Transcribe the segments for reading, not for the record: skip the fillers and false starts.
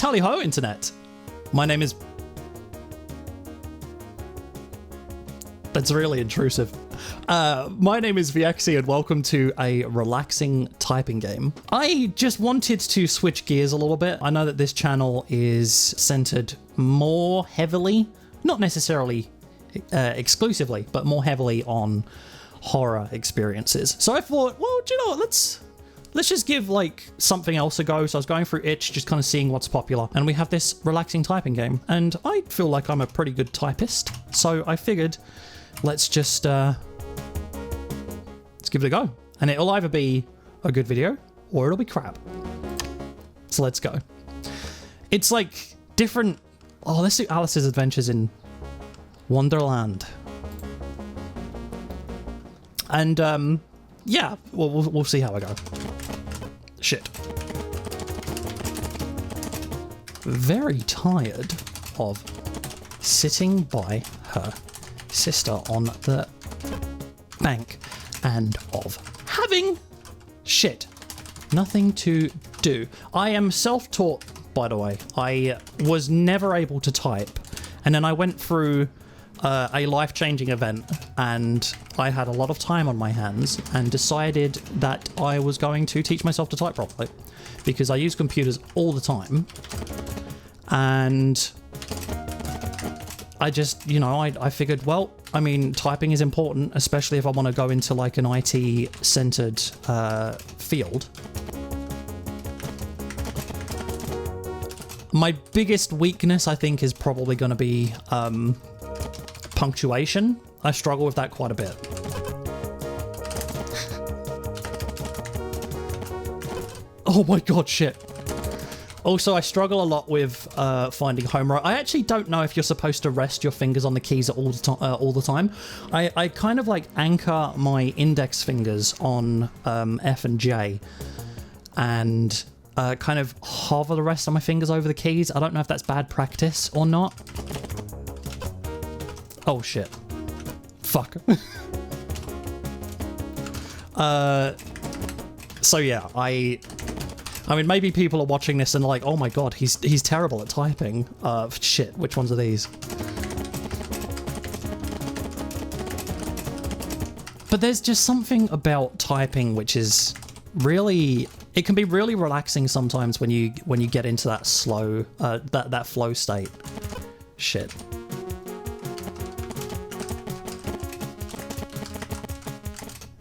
Tally-ho, Internet! My name is... That's really intrusive. My name is Viexi and welcome to a relaxing typing game. I just wanted to switch gears a little bit. I know that this channel is centered more heavily, not necessarily exclusively, but more heavily on horror experiences. So I thought, well, do you know what, let's just give like something else a go. So I was going through itch, just kind of seeing what's popular, and we have this relaxing typing game, and I feel like I'm a pretty good typist, so I figured let's just let's give it a go, and it'll either be a good video or it'll be crap. So let's go. It's like different. Oh, let's do Alice's Adventures in Wonderland. And yeah, we'll see how I go. Shit. Very tired of sitting by her sister on the bank and of having nothing to do. I am self-taught, by the way. I was never able to type, and then I went through a life-changing event, and I had a lot of time on my hands and decided that I was going to teach myself to type properly, because I use computers all the time, and I just, you know, I figured, well, I mean, typing is important, especially if I want to go into like an IT-centered field. My biggest weakness, I think, is probably going to be punctuation. I struggle with that quite a bit. Oh my god, shit. Also, I struggle a lot with finding home row. I actually don't know if you're supposed to rest your fingers on the keys all the time. I kind of like anchor my index fingers on F and J, and kind of hover the rest of my fingers over the keys. I don't know if that's bad practice or not. Oh shit. Fuck. So yeah, I mean, maybe people are watching this and like, oh my god, he's terrible at typing. Shit, which ones are these? But there's just something about typing which is really, it can be really relaxing sometimes when you get into that slow, that flow state. Shit.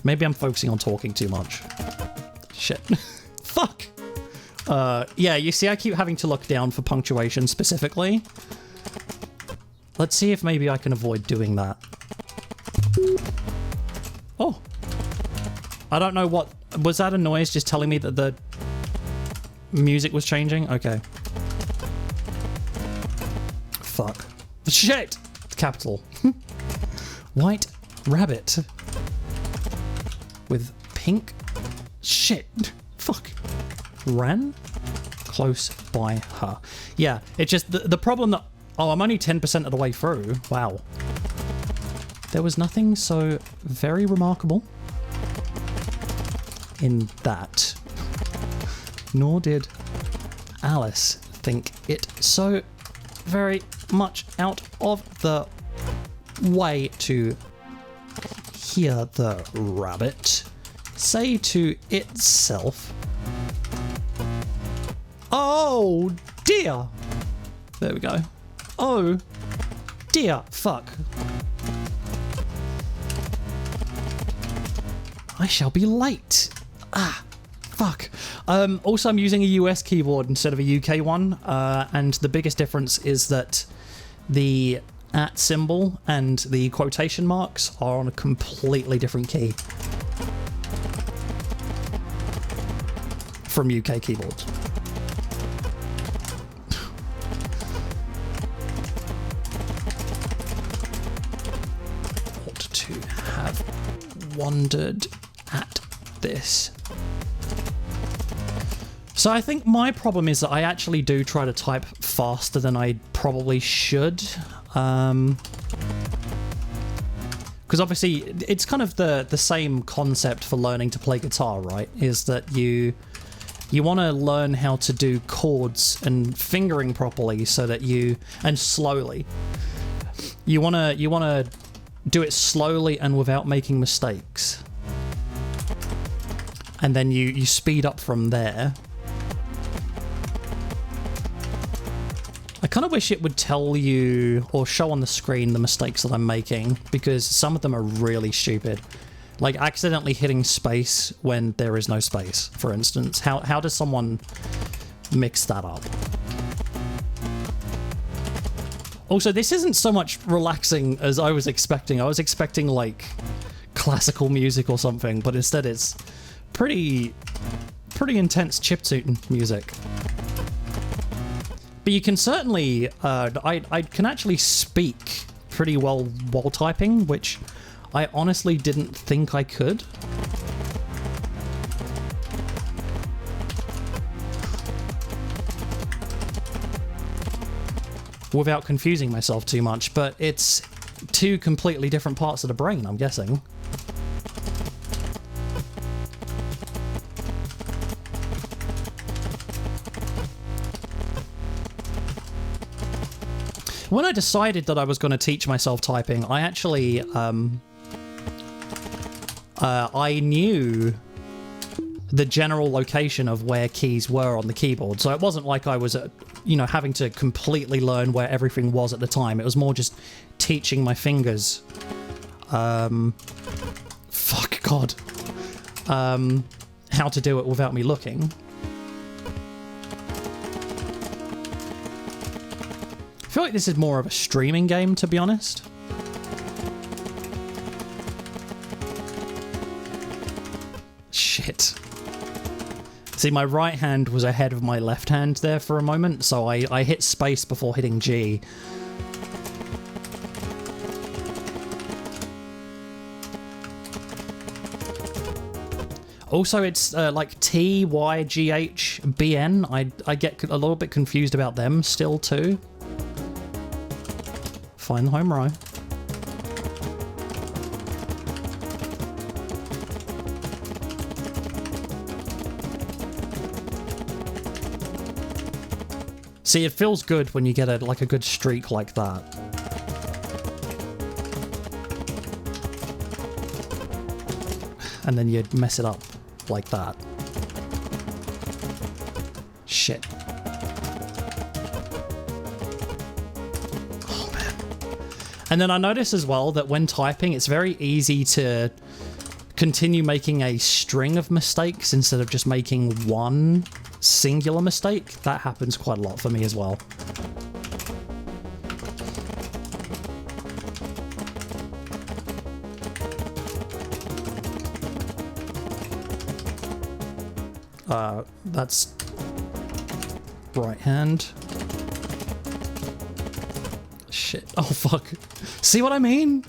Maybe I'm focusing on talking too much. Shit. Fuck. Yeah, you see, I keep having to look down for punctuation specifically. Let's see if maybe I can avoid doing that. Oh. I don't know what... Was that a noise just telling me that the music was changing? Okay. Fuck. Shit! Capital. White rabbit. With pink... Shit. Fuck. Ran close by her. Yeah, it's just the problem that... Oh, I'm only 10% of the way through. Wow. There was nothing so very remarkable in that. Nor did Alice think it so very much out of the way to hear the rabbit say to itself, "Oh dear." There we go. Oh dear, fuck. I shall be late. Ah, fuck. Also, I'm using a US keyboard instead of a UK one, and the biggest difference is that the @ symbol and the quotation marks are on a completely different key from UK keyboards. Ought to have wondered at this. So I think my problem is that I actually do try to type faster than I probably should. Because obviously it's kind of the same concept for learning to play guitar, right? Is that you you want to learn how to do chords and fingering properly so that and slowly. You want to do it slowly and without making mistakes. And then you speed up from there. I kind of wish it would tell you or show on the screen the mistakes that I'm making, because some of them are really stupid. Like accidentally hitting space when there is no space, for instance. How does someone mix that up? Also, this isn't so much relaxing as I was expecting. I was expecting like classical music or something, but instead it's pretty intense chiptune music. But you can certainly, I can actually speak pretty well while typing, which I honestly didn't think I could. Without confusing myself too much, but it's two completely different parts of the brain, I'm guessing. When I decided that I was going to teach myself typing, I actually, I knew the general location of where keys were on the keyboard. So it wasn't like I was, having to completely learn where everything was at the time. It was more just teaching my fingers. How to do it without me looking. I feel like this is more of a streaming game, to be honest. Shit. See, my right hand was ahead of my left hand there for a moment, so I hit space before hitting G. Also, it's like T, Y, G, H, B, N. I get a little bit confused about them still, too. Find the home row. See, it feels good when you get a good streak like that. And then you mess it up like that. Shit. Oh, man. And then I notice as well that when typing, it's very easy to continue making a string of mistakes instead of just making one singular mistake. That happens quite a lot for me as well. That's right hand. Shit. Oh, fuck. See what I mean?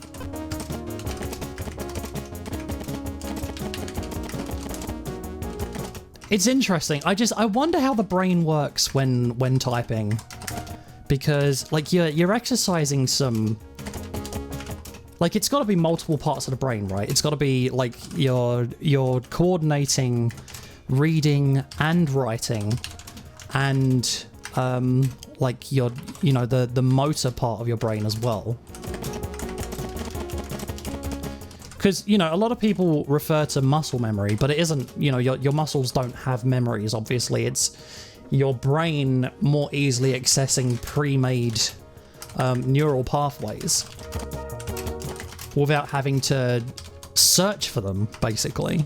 It's interesting. I wonder how the brain works when typing, because like you're exercising some, like it's got to be multiple parts of the brain, right? It's got to be like you're coordinating reading and writing, and like your the motor part of your brain as well. Because, a lot of people refer to muscle memory, but it isn't, your muscles don't have memories, obviously. It's your brain more easily accessing pre-made neural pathways without having to search for them, basically.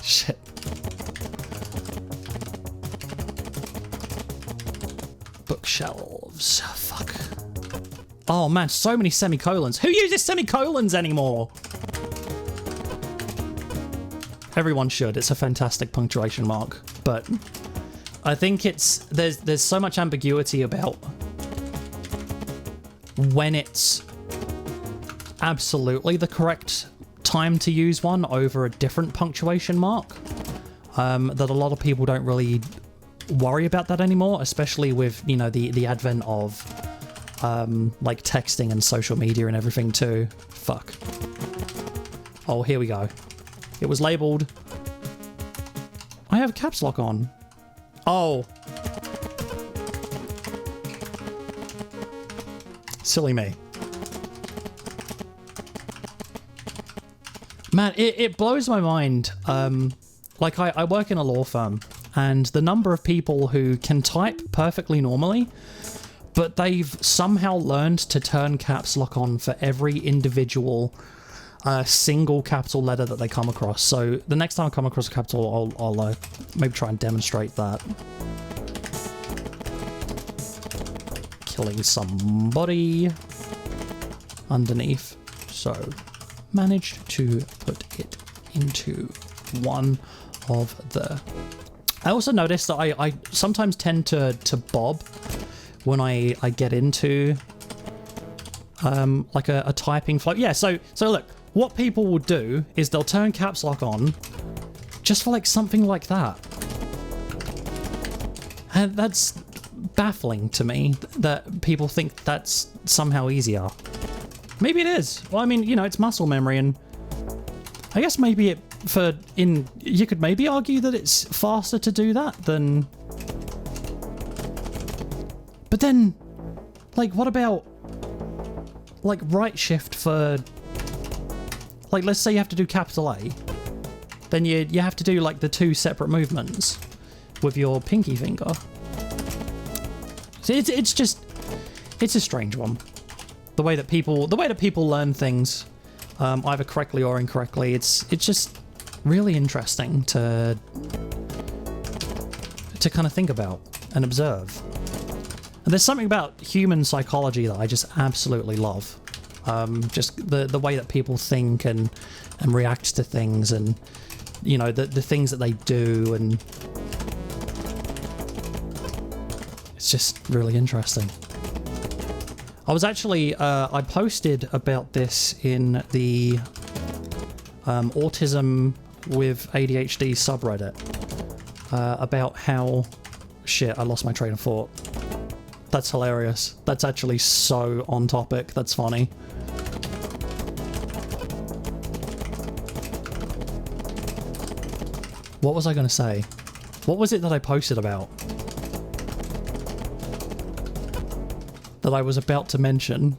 Shit. Bookshelves. Fuck. Oh man, so many semicolons. Who uses semicolons anymore? Everyone should. It's a fantastic punctuation mark. But I think there's so much ambiguity about when it's absolutely the correct time to use one over a different punctuation mark, that a lot of people don't really worry about that anymore, especially with the advent of like texting and social media and everything too. Fuck. Oh, here we go. It was labeled. I have caps lock on. Oh. Silly me. Man, it blows my mind. Like, I work in a law firm, and the number of people who can type perfectly normally, but they've somehow learned to turn caps lock on for every individual single capital letter that they come across. So the next time I come across a capital, I'll maybe try and demonstrate that. Killing somebody underneath. So manage to put it into one of the... I also noticed that I sometimes tend to bob when I get into like a typing flow. Yeah, so look, what people will do is they'll turn caps lock on just for like something like that. And that's baffling to me that people think that's somehow easier. Maybe it is. Well, I mean, you know, it's muscle memory, and I guess maybe you could maybe argue that it's faster to do that than... But then, like, what about, like, right shift for... Like, let's say you have to do capital A. Then you have to do, like, the two separate movements with your pinky finger. So it's just... It's a strange one. The way that people learn things, either correctly or incorrectly, it's just really interesting to kind of think about and observe. And there's something about human psychology that I just absolutely love. Just the way that people think and react to things, and you know, the things that they do, and it's just really interesting. I was actually, I posted about this in the Autism with ADHD subreddit, about how... Shit, I lost my train of thought. That's hilarious. That's actually so on topic. That's funny. What was I going to say? What was it that I posted about? That I was about to mention.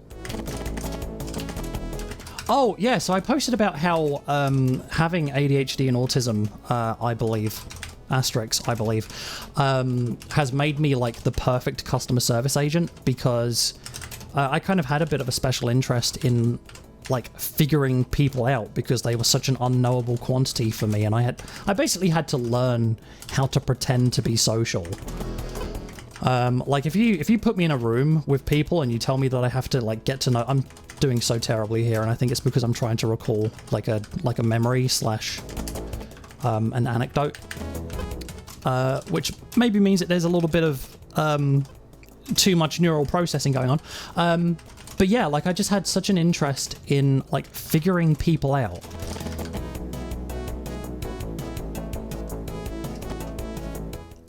Oh, yeah, so I posted about how having ADHD and autism, I believe, asterisk, I believe, has made me like the perfect customer service agent, because I kind of had a bit of a special interest in like figuring people out, because they were such an unknowable quantity for me, and I basically had to learn how to pretend to be social. Like if you put me in a room with people and you tell me that I have to like get to know... I'm doing so terribly here, and I think it's because I'm trying to recall like a memory slash an anecdote, which maybe means that there's a little bit of too much neural processing going on. But yeah, like I just had such an interest in like figuring people out.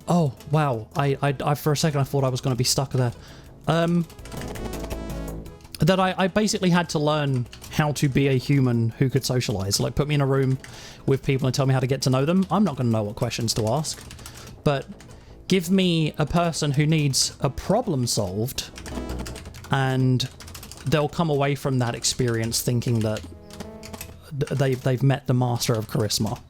Oh, wow. I for a second I thought I was going to be stuck there. That I basically had to learn how to be a human who could socialize. Like, put me in a room with people and tell me how to get to know them. I'm not going to know what questions to ask. But give me a person who needs a problem solved, and they'll come away from that experience thinking that they've met the master of charisma.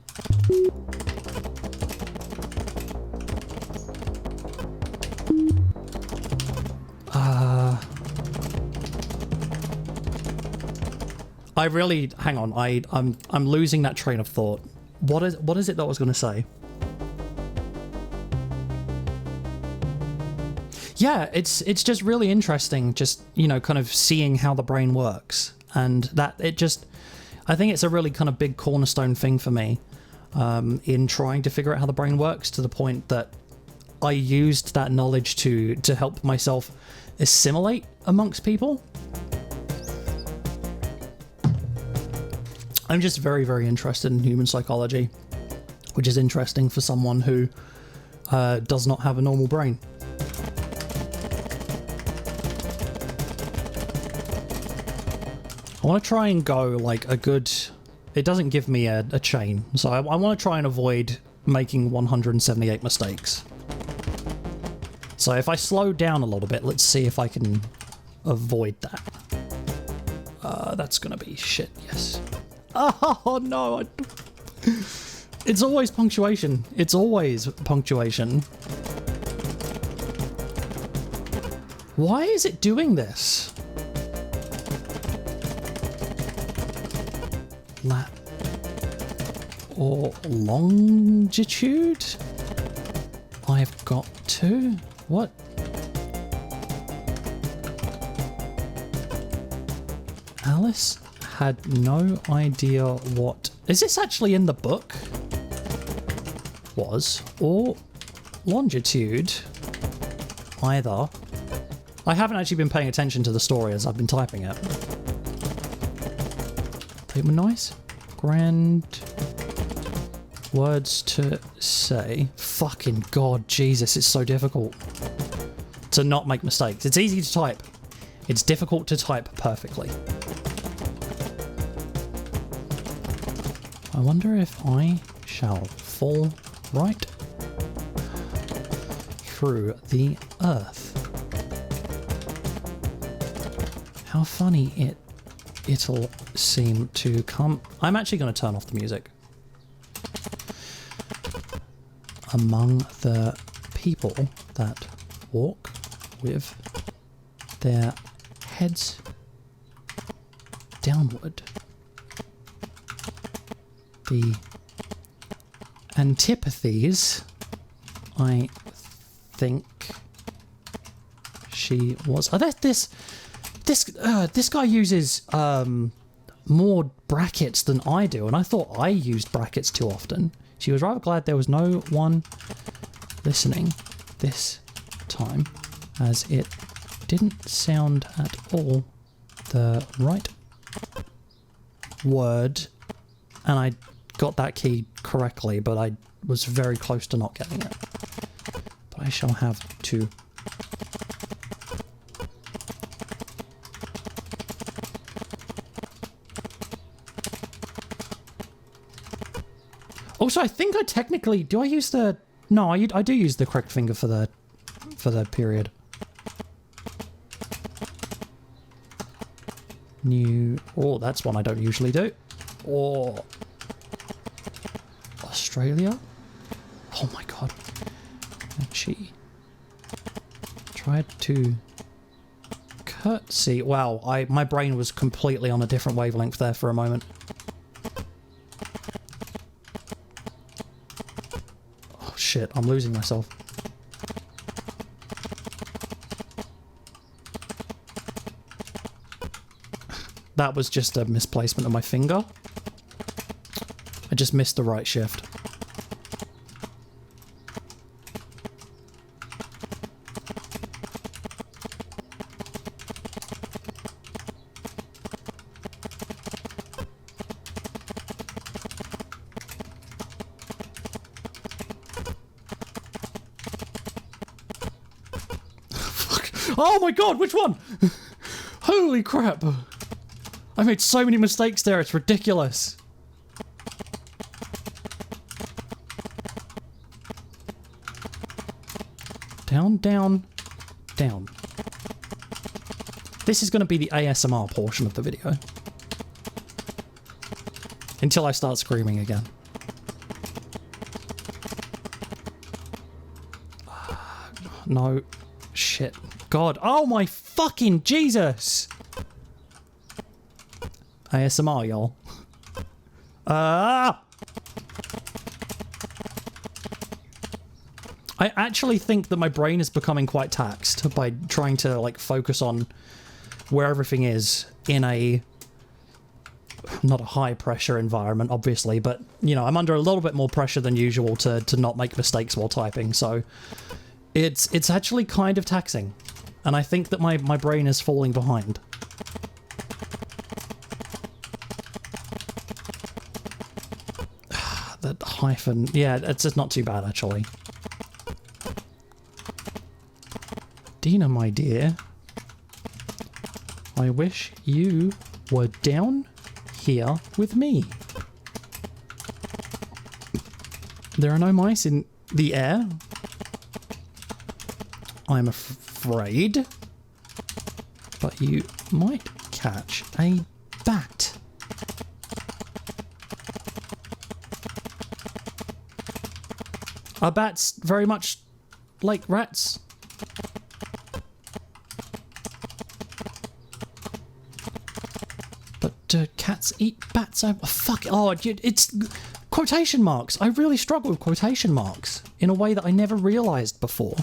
I really... Hang on, I'm losing that train of thought. What is it that I was going to say? Yeah, it's just really interesting, just, you know, kind of seeing how the brain works. And that it just... I think it's a really kind of big cornerstone thing for me, in trying to figure out how the brain works, to the point that I used that knowledge to help myself assimilate amongst people. I'm just very, very interested in human psychology, which is interesting for someone who does not have a normal brain. want to try and go like a good... It doesn't give me a chain, so I want to try and avoid making 178 mistakes. So if I slow down a little bit, let's see if I can avoid that. That's gonna be shit, yes. Oh no! It's always punctuation. It's always punctuation. Why is it doing this? Lat or longitude? I've got to. What? Alice had no idea what... Is this actually in the book? Was. Or longitude. Either. I haven't actually been paying attention to the story as I've been typing it. They were nice. Grand... Words to say. Fucking God, Jesus, it's so difficult to not make mistakes. It's easy to type. It's difficult to type perfectly. I wonder if I shall fall right through the earth. How funny it'll seem to come. I'm actually going to turn off the music. Among the people that walk with their heads downward. The antipathies, I think she was. Oh, this guy uses more brackets than I do, and I thought I used brackets too often. She was rather glad there was no one listening this time, as it didn't sound at all the right word, and I got that key correctly, but I was very close to not getting it. But I shall have to... Also, I think I technically... Do I use the... No, I do use the correct finger for the period. New... Oh, that's one I don't usually do. Or... Australia? Oh my God. And she tried to curtsy. Wow, my brain was completely on a different wavelength there for a moment. Oh shit, I'm losing myself. That was just a misplacement of my finger. I just missed the right shift. Oh my God, which one? Holy crap. I made so many mistakes there, it's ridiculous. Down, down, down. This is going to be the ASMR portion of the video. Until I start screaming again. No. Shit. God. Oh my fucking Jesus! ASMR, y'all. I actually think that my brain is becoming quite taxed by trying to, like, focus on where everything is in a... Not a high-pressure environment, obviously, but, you know, I'm under a little bit more pressure than usual to not make mistakes while typing, so... It's actually kind of taxing. And I think that my brain is falling behind. That hyphen... Yeah, it's just not too bad, actually. Dina, my dear, I wish you were down here with me. There are no mice in the air. I'm afraid. But you might catch a bat. Are bats very much like rats? But do cats eat bats? Oh, fuck. Oh, it's quotation marks. I really struggle with quotation marks in a way that I never realized before.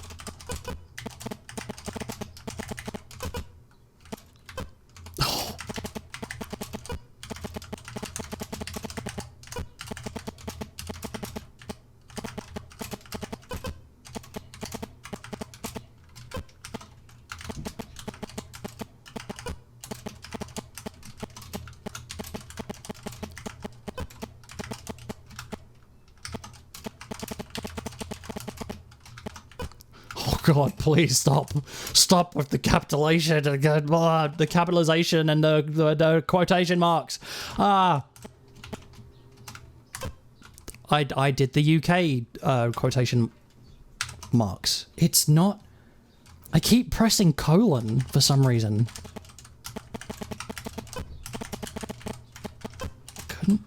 God, please stop. Stop with the capitalization, the capitalization and the quotation marks. I did the UK quotation marks. It's not... I keep pressing colon for some reason. Couldn't...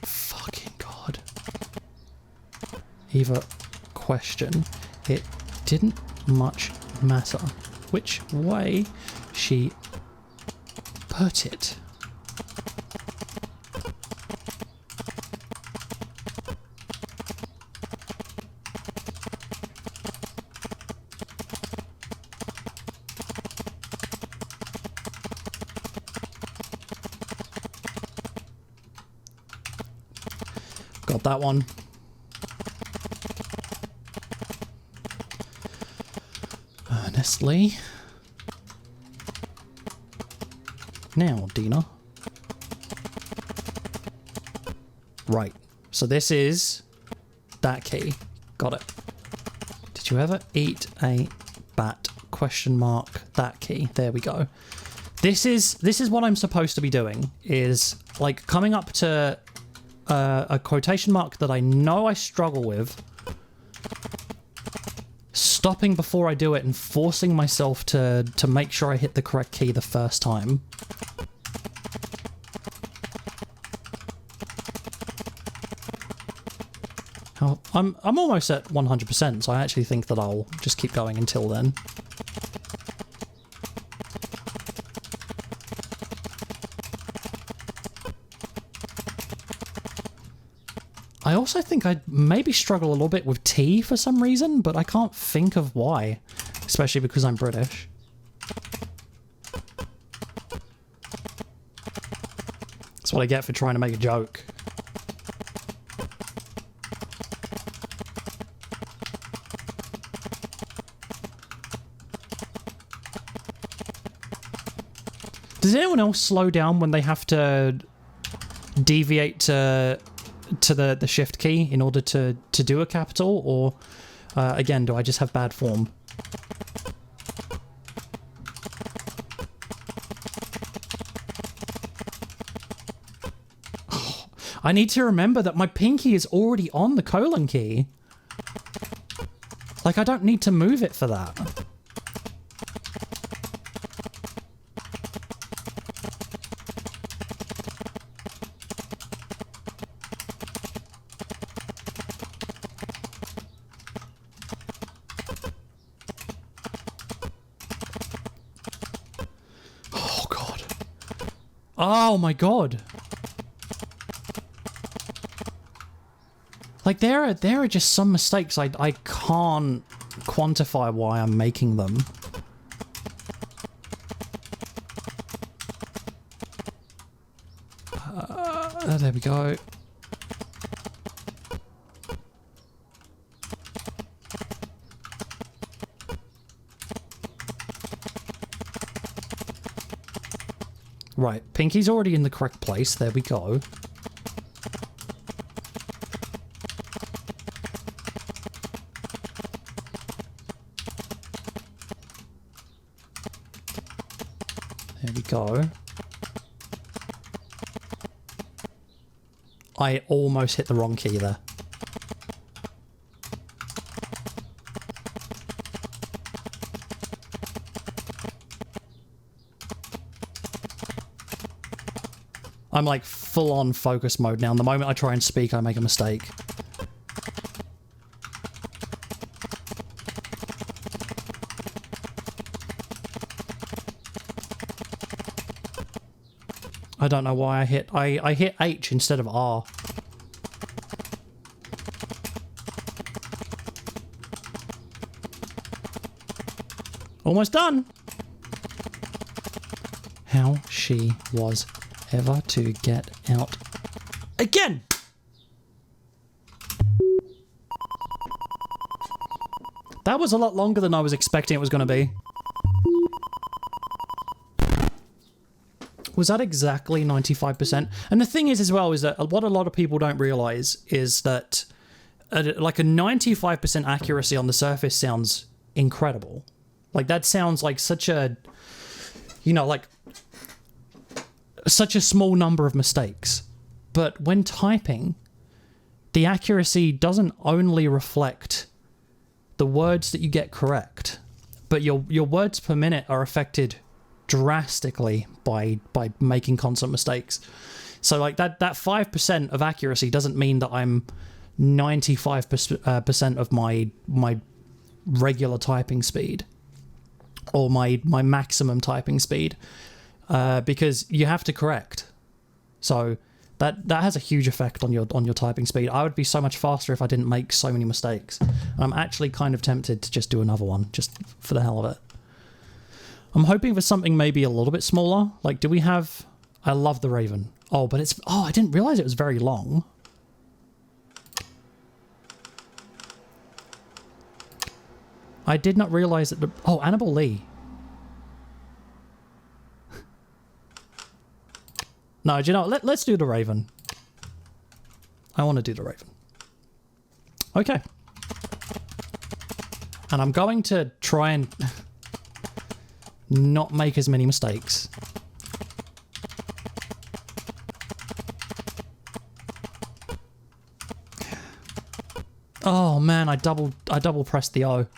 Fucking God. Either question... It didn't much matter which way she put it. Got that one. Honestly. Now, Dina. Right. So this is that key. Got it. Did you ever eat a bat? Question mark. That key. There we go. This is what I'm supposed to be doing. Is like coming up to a quotation mark that I know I struggle with. Stopping before I do it and forcing myself to make sure I hit the correct key the first time. I'm almost at 100%, so I actually think that I'll just keep going until then. I also think I maybe struggle a little bit with T for some reason, but I can't think of why, especially because I'm British. That's what I get for trying to make a joke. Does anyone else slow down when they have to deviate to the shift key in order to do a capital, or again, do I just have bad form? Oh, I need to remember that my pinky is already on the colon key. Like, I don't need to move it for that. Oh my God. Like there are just some mistakes I can't quantify why I'm making them. There we go. Right, pinky's already in the correct place. There we go. There we go. I almost hit the wrong key there. I'm like full on focus mode now. And the moment I try and speak, I make a mistake. I don't know why I hit H instead of R. Almost done. How she was ever to get out again. That was a lot longer than I was expecting it was going to be. Was that exactly 95%? And the thing is as well is that what a lot of people don't realize is that like a 95% accuracy on the surface sounds incredible. Like that sounds like such a, you know, like such a small number of mistakes. But when typing, the accuracy doesn't only reflect the words that you get correct, but your words per minute are affected drastically by making constant mistakes. So like that 5% of accuracy doesn't mean that I'm 95% of my regular typing speed or my maximum typing speed, because you have to correct. So that has a huge effect on your typing speed. I would be so much faster if I didn't make so many mistakes. I'm actually kind of tempted to just do another one just for the hell of it. I'm hoping for something maybe a little bit smaller. Like, do we have... I love the Raven. Oh, but it's... Oh, I didn't realize it was very long. I did not realize that the... Oh, Annabelle Lee. No, do you know what? Let's do the Raven. I want to do the Raven. Okay. And I'm going to try and... not make as many mistakes. Oh man, I double pressed the O.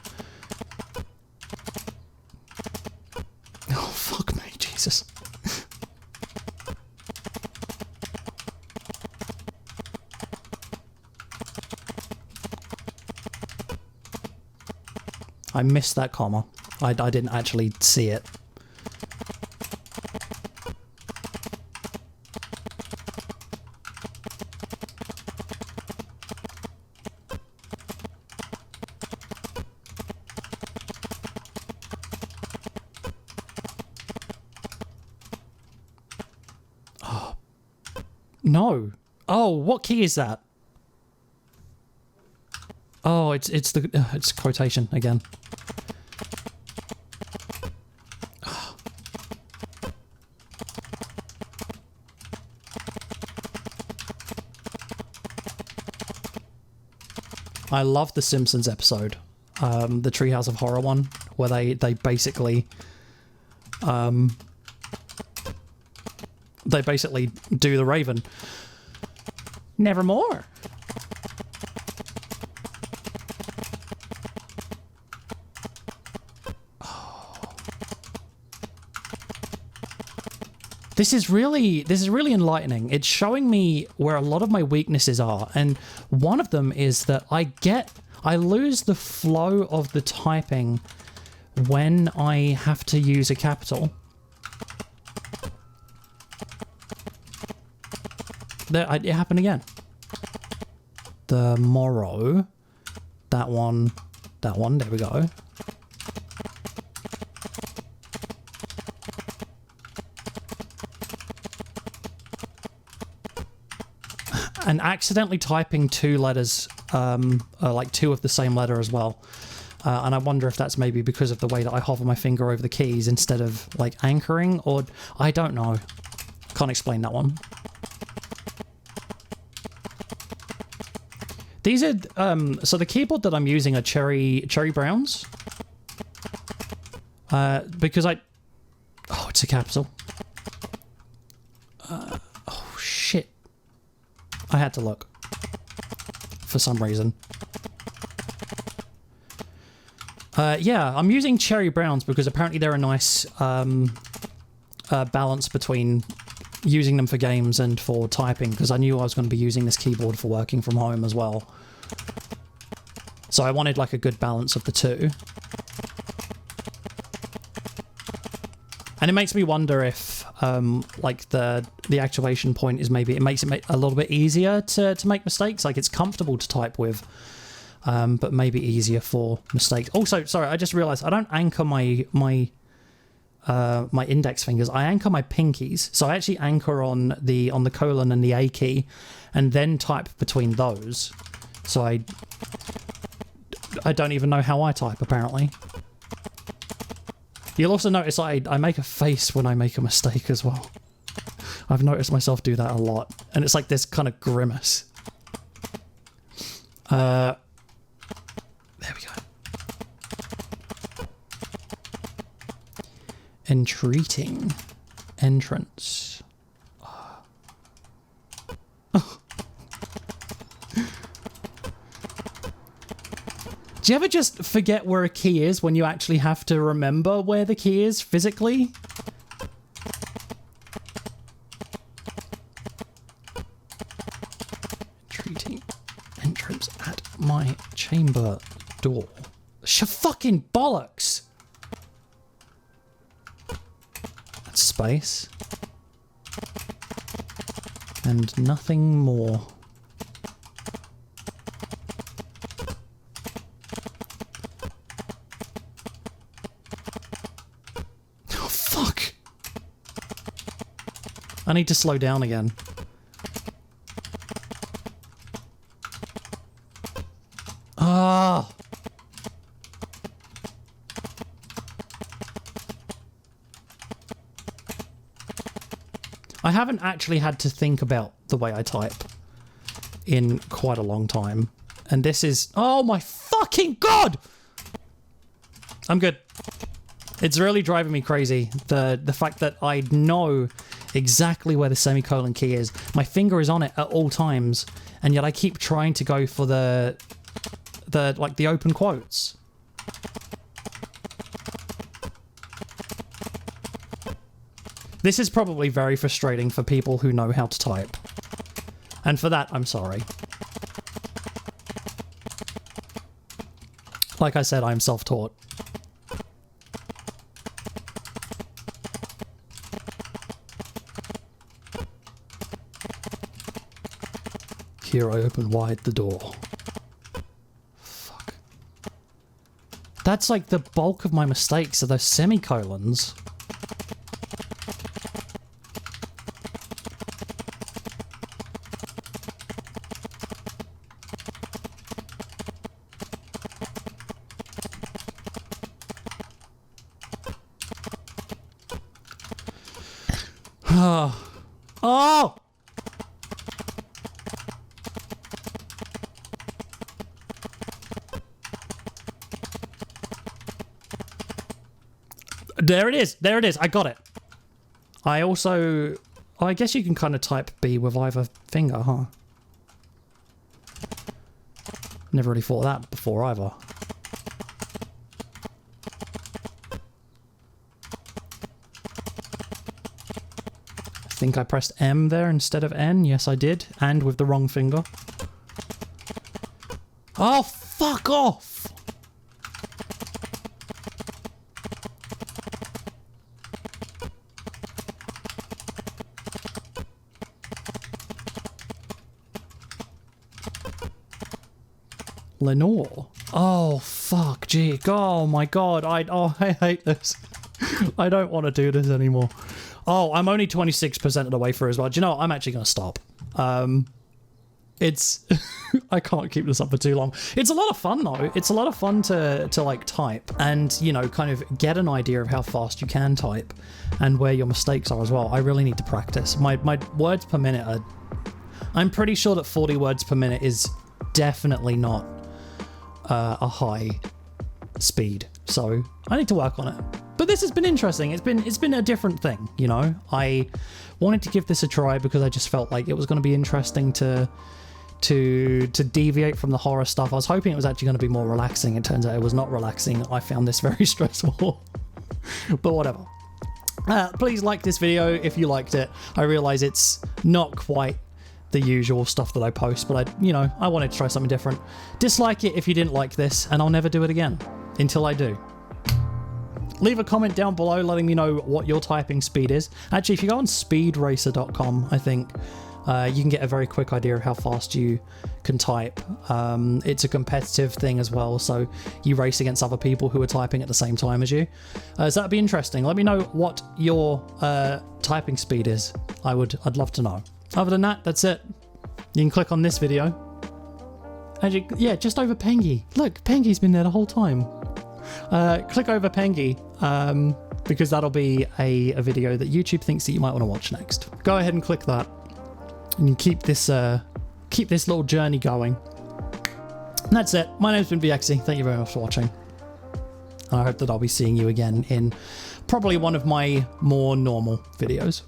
Oh fuck me, Jesus. I missed that comma. I didn't actually see it. Oh. No. Oh, what key is that? Oh, it's quotation again. I love the Simpsons episode, the Treehouse of Horror one, where they basically do the Raven. Nevermore. This is really enlightening. It's showing me where a lot of my weaknesses are, and one of them is that I lose the flow of the typing when I have to use a capital. There, it happened again. The morrow, that one, there we go. And accidentally typing two letters, like two of the same letter as well. And I wonder if that's maybe because of the way that I hover my finger over the keys instead of like anchoring, or I don't know. Can't explain that one. These are, so the keyboard that I'm using are cherry browns. Because oh, it's capsule. Oh, shit. I had to look. For some reason. Yeah, I'm using cherry browns because apparently they're a nice balance between using them for games and for typing, because I knew I was going to be using this keyboard for working from home as well. So I wanted like a good balance of the two. And it makes me wonder if like the actuation point is maybe it makes it a little bit easier to make mistakes. Like it's comfortable to type with, but maybe easier for mistakes. Also, sorry, I just realized I don't anchor my index fingers. I anchor my pinkies. So I actually anchor on the colon and the A key, and then type between those. So I don't even know how I type, apparently. You'll also notice I make a face when I make a mistake as well. I've noticed myself do that a lot. And it's like this kind of grimace. There we go. Entreating. Entrance. Do you ever just forget where a key is when you actually have to remember where the key is physically? Entreating entrance at my chamber door. Fucking bollocks! That's space. And nothing more. I need to slow down again. Ah! I haven't actually had to think about the way I type in quite a long time. And this is... Oh my fucking god! I'm good. It's really driving me crazy. The fact that I know exactly where the semicolon key is. My finger is on it at all times, and yet I keep trying to go for the open quotes. This is probably very frustrating for people who know how to type. And for that, I'm sorry. Like I said, I'm self-taught. Here I open wide the door. Fuck. That's like the bulk of my mistakes are those semicolons. Oh! Oh! There it is. There it is. I got it. I also... I guess you can kind of type B with either finger, huh? Never really thought of that before either. I think I pressed M there instead of N. Yes, I did. And with the wrong finger. Oh, fuck off! Lenore. Oh, fuck, gee. Oh, my God. I hate this. I don't want to do this anymore. Oh, I'm only 26% of the way through as well. Do you know what? I'm actually going to stop. It's... I can't keep this up for too long. It's a lot of fun, though. It's a lot of fun to like, type and, you know, kind of get an idea of how fast you can type and where your mistakes are as well. I really need to practice. My words per minute are... I'm pretty sure that 40 words per minute is definitely not... a high speed, so I need to work on it. But this has been interesting. It's been a different thing, you know. I wanted to give this a try because I just felt like it was going to be interesting to deviate from the horror stuff. I was hoping it was actually going to be more relaxing. It turns out it was not relaxing. I found this very stressful. But whatever. Please like this video if you liked it. I realize it's not quite the usual stuff that I post, but I wanted to try something different. Dislike it if you didn't like this, and I'll never do it again until I do. Leave a comment down below letting me know what your typing speed is. Actually, if you go on speedracer.com, I think you can get a very quick idea of how fast you can type. It's a competitive thing as well, so you race against other people who are typing at the same time as you. So that'd be interesting. Let me know what your typing speed is. I'd love to know. Other than that, that's it. You can click on this video. Actually, yeah, just over Pengy. Look, Pengy's been there the whole time. Click over Pengy, because that'll be a video that YouTube thinks that you might want to watch next. Go ahead and click that. And you keep this little journey going. And that's it. My name's been Viexi. Thank you very much for watching. And I hope that I'll be seeing you again in probably one of my more normal videos.